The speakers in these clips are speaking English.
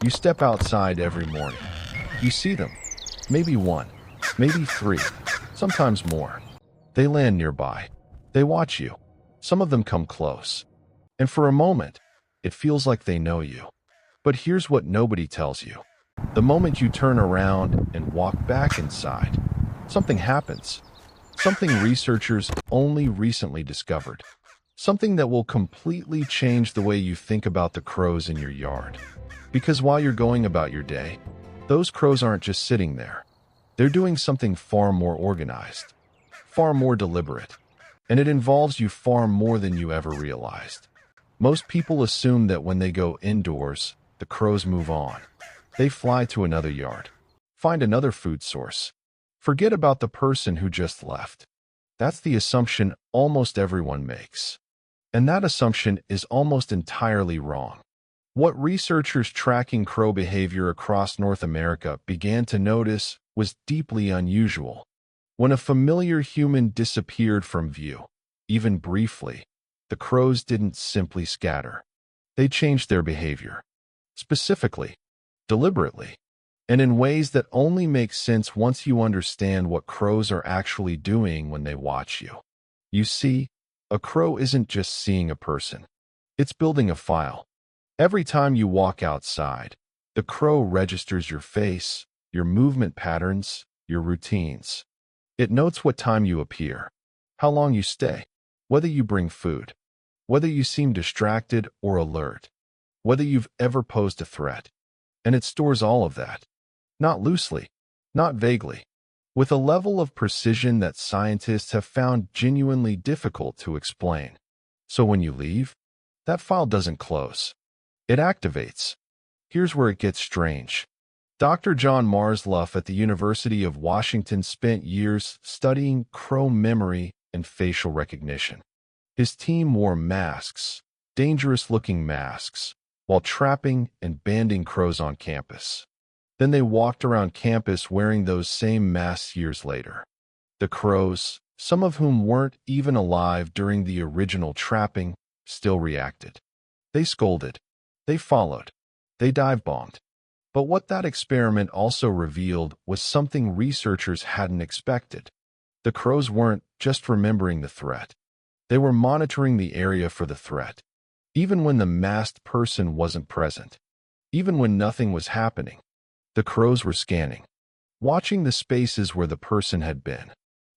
You step outside every morning. You see them. Maybe one, maybe three, sometimes more. They land nearby. They watch you. Some of them come close. And for a moment, it feels like they know you. But here's what nobody tells you. The moment you turn around and walk back inside, something happens. Something researchers only recently discovered. Something that will completely change the way you think about the crows in your yard. Because while you're going about your day, those crows aren't just sitting there. They're doing something far more organized, far more deliberate, and it involves you far more than you ever realized. Most people assume that when they go indoors, the crows move on. They fly to another yard, find another food source. Forget about the person who just left. That's the assumption almost everyone makes. And that assumption is almost entirely wrong. What researchers tracking crow behavior across North America began to notice was deeply unusual. When a familiar human disappeared from view, even briefly, the crows didn't simply scatter. They changed their behavior. Specifically, deliberately, and in ways that only make sense once you understand what crows are actually doing when they watch you. You see, a crow isn't just seeing a person. It's building a file. Every time you walk outside, the crow registers your face, your movement patterns, your routines. It notes what time you appear, how long you stay, whether you bring food, whether you seem distracted or alert, whether you've ever posed a threat. And it stores all of that. Not loosely, not vaguely, with a level of precision that scientists have found genuinely difficult to explain. So when you leave, that file doesn't close. It activates. Here's where it gets strange. Dr. John Marsluff at the University of Washington spent years studying crow memory and facial recognition. His team wore masks, dangerous-looking masks, while trapping and banding crows on campus. Then they walked around campus wearing those same masks years later. The crows, some of whom weren't even alive during the original trapping, still reacted. They scolded. They followed. They dive-bombed. But what that experiment also revealed was something researchers hadn't expected. The crows weren't just remembering the threat. They were monitoring the area for the threat, even when the masked person wasn't present. Even when nothing was happening, the crows were scanning, watching the spaces where the person had been,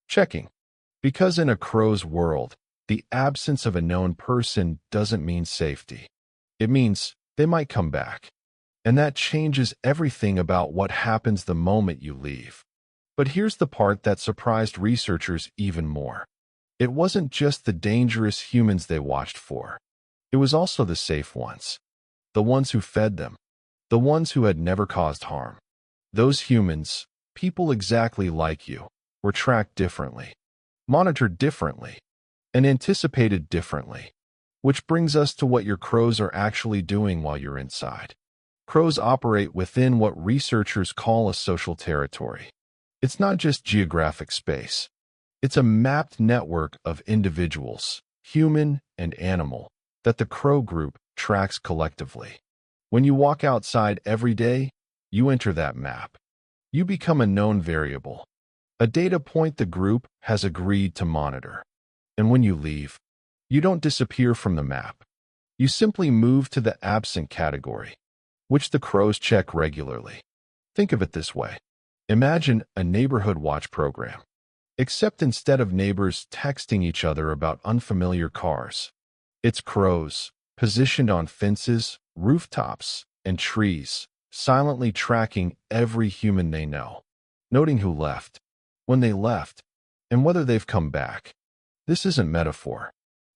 checking. Because in a crow's world, the absence of a known person doesn't mean safety. It means they might come back. And that changes everything about what happens the moment you leave. But here's the part that surprised researchers even more. It wasn't just the dangerous humans they watched for. It was also the safe ones. The ones who fed them. The ones who had never caused harm. Those humans, people exactly like you, were tracked differently, monitored differently, and anticipated differently. Which brings us to what your crows are actually doing while you're inside. Crows operate within what researchers call a social territory. It's not just geographic space. It's a mapped network of individuals, human and animal, that the crow group tracks collectively. When you walk outside every day, you enter that map. You become a known variable, a data point the group has agreed to monitor. And when you leave, you don't disappear from the map. You simply move to the absent category, which the crows check regularly. Think of it this way. Imagine a neighborhood watch program. Except instead of neighbors texting each other about unfamiliar cars, it's crows, positioned on fences, rooftops, and trees, silently tracking every human they know, noting who left, when they left, and whether they've come back. This isn't metaphor.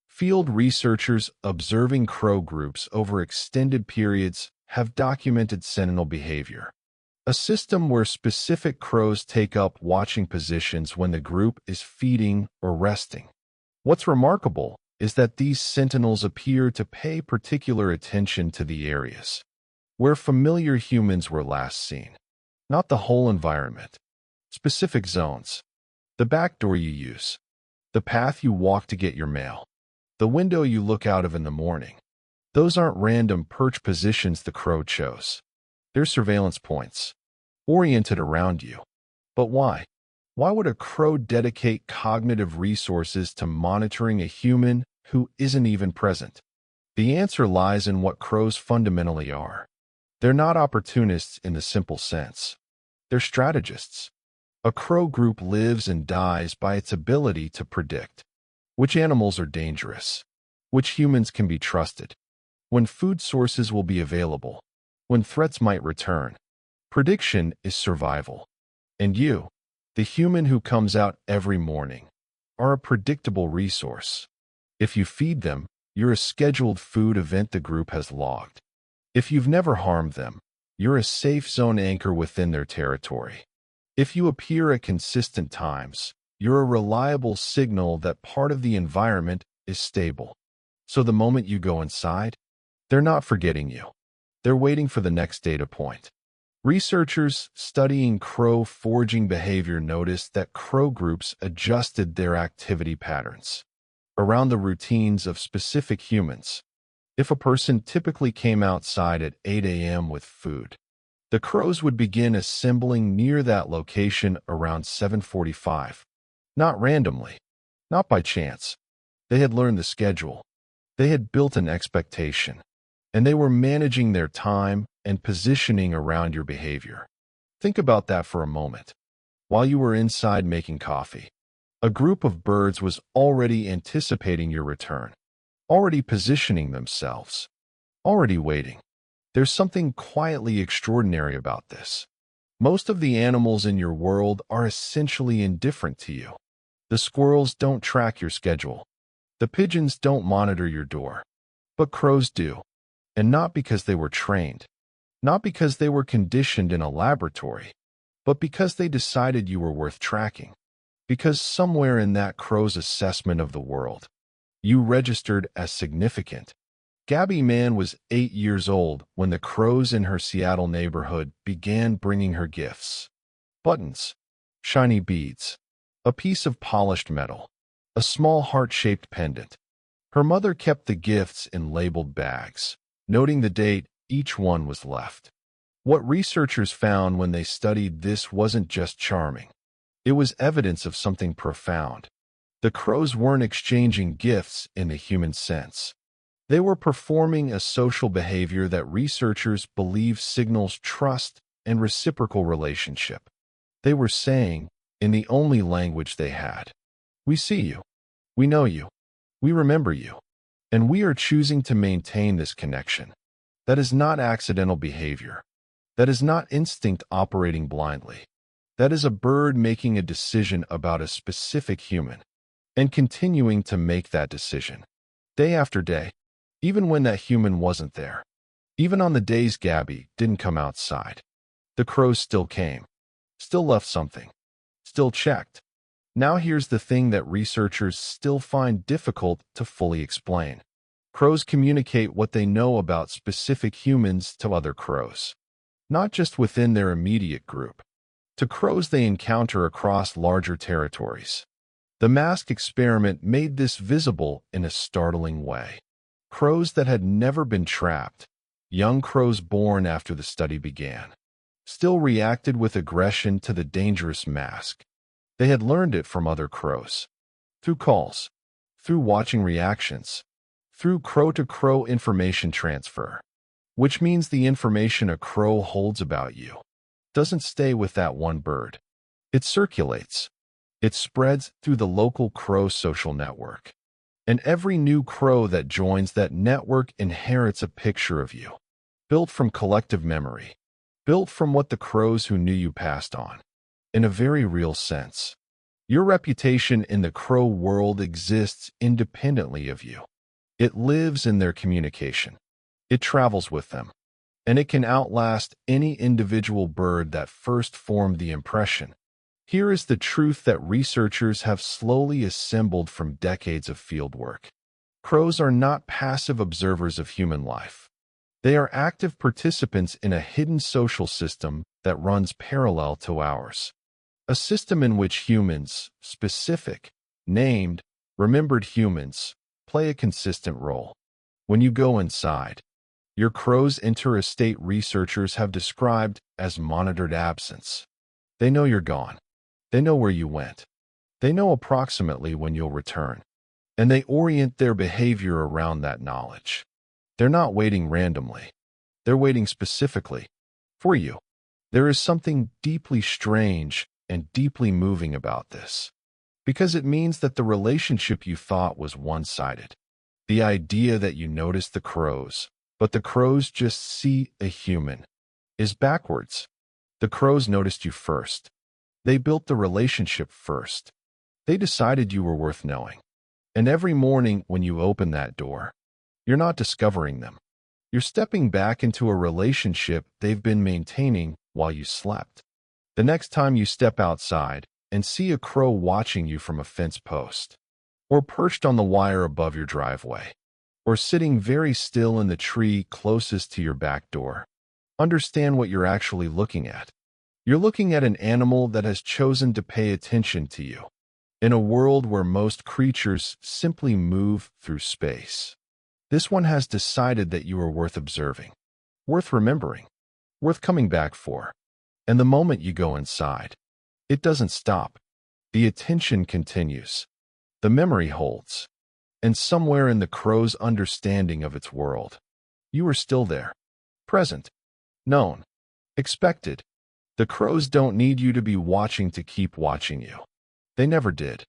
Field researchers observing crow groups over extended periods have documented sentinel behavior, a system where specific crows take up watching positions when the group is feeding or resting. What's remarkable is that these sentinels appear to pay particular attention to the areas where familiar humans were last seen, not the whole environment. Specific zones, the back door you use, the path you walk to get your mail, the window you look out of in the morning. Those aren't random perch positions the crow chose. They're surveillance points, oriented around you. But why? Why would a crow dedicate cognitive resources to monitoring a human who isn't even present? The answer lies in what crows fundamentally are. They're not opportunists in the simple sense. They're strategists. A crow group lives and dies by its ability to predict which animals are dangerous, which humans can be trusted, when food sources will be available, when threats might return. Prediction is survival. And you, the human who comes out every morning, are a predictable resource. If you feed them, you're a scheduled food event the group has logged. If you've never harmed them, you're a safe zone anchor within their territory. If you appear at consistent times, you're a reliable signal that part of the environment is stable. So the moment you go inside, they're not forgetting you. They're waiting for the next data point. Researchers studying crow foraging behavior noticed that crow groups adjusted their activity patterns around the routines of specific humans. If a person typically came outside at 8 a.m. with food, the crows would begin assembling near that location around 7:45. Not randomly, not by chance. They had learned the schedule. They had built an expectation, and they were managing their time and positioning around your behavior. Think about that for a moment. While you were inside making coffee, a group of birds was already anticipating your return, already positioning themselves, already waiting. There's something quietly extraordinary about this. Most of the animals in your world are essentially indifferent to you. The squirrels don't track your schedule. The pigeons don't monitor your door. But crows do. And not because they were trained, not because they were conditioned in a laboratory, but because they decided you were worth tracking. Because somewhere in that crow's assessment of the world, you registered as significant. Gabby Mann was 8 years old when the crows in her Seattle neighborhood began bringing her gifts. Buttons, shiny beads, a piece of polished metal, a small heart-shaped pendant. Her mother kept the gifts in labeled bags, noting the date each one was left. What researchers found when they studied this wasn't just charming. It was evidence of something profound. The crows weren't exchanging gifts in the human sense. They were performing a social behavior that researchers believe signals trust and reciprocal relationship. They were saying, in the only language they had, "We see you. We know you. We remember you. And we are choosing to maintain this connection." That is not accidental behavior. That is not instinct operating blindly. That is a bird making a decision about a specific human and continuing to make that decision day after day, even when that human wasn't there. Even on the days Gabby didn't come outside, the crows still came, still left something, still checked. Now here's the thing that researchers still find difficult to fully explain. Crows communicate what they know about specific humans to other crows, not just within their immediate group, to crows they encounter across larger territories. The mask experiment made this visible in a startling way. Crows that had never been trapped, young crows born after the study began, still reacted with aggression to the dangerous mask. They had learned it from other crows, through calls, through watching reactions, through crow-to-crow information transfer, which means the information a crow holds about you doesn't stay with that one bird. It circulates. It spreads through the local crow social network. And every new crow that joins that network inherits a picture of you, built from collective memory, built from what the crows who knew you passed on. In a very real sense, your reputation in the crow world exists independently of you. It lives in their communication. It travels with them. And it can outlast any individual bird that first formed the impression. Here is the truth that researchers have slowly assembled from decades of fieldwork. Crows are not passive observers of human life. They are active participants in a hidden social system that runs parallel to ours. A system in which humans, specific, named, remembered humans, play a consistent role. When you go inside, Your crows enter a state researchers have described as monitored absence. They know you're gone. They know where you went. They know approximately when you'll return. And they orient their behavior around that knowledge. They're not waiting randomly. They're waiting specifically for you. There is something deeply strange and deeply moving about this, because it means that the relationship you thought was one-sided. The idea that you noticed the crows, but the crows just see a human, is backwards. The crows noticed you first. They built the relationship first. They decided you were worth knowing. And every morning when you open that door, you're not discovering them. You're stepping back into a relationship they've been maintaining while you slept. The next time you step outside and see a crow watching you from a fence post, or perched on the wire above your driveway, or sitting very still in the tree closest to your back door, understand what you're actually looking at. You're looking at an animal that has chosen to pay attention to you, in a world where most creatures simply move through space. This one has decided that you are worth observing, worth remembering, worth coming back for. And the moment you go inside, it doesn't stop. The attention continues. The memory holds. And somewhere in the crow's understanding of its world, you are still there, present, known, expected. The crows don't need you to be watching to keep watching you. They never did.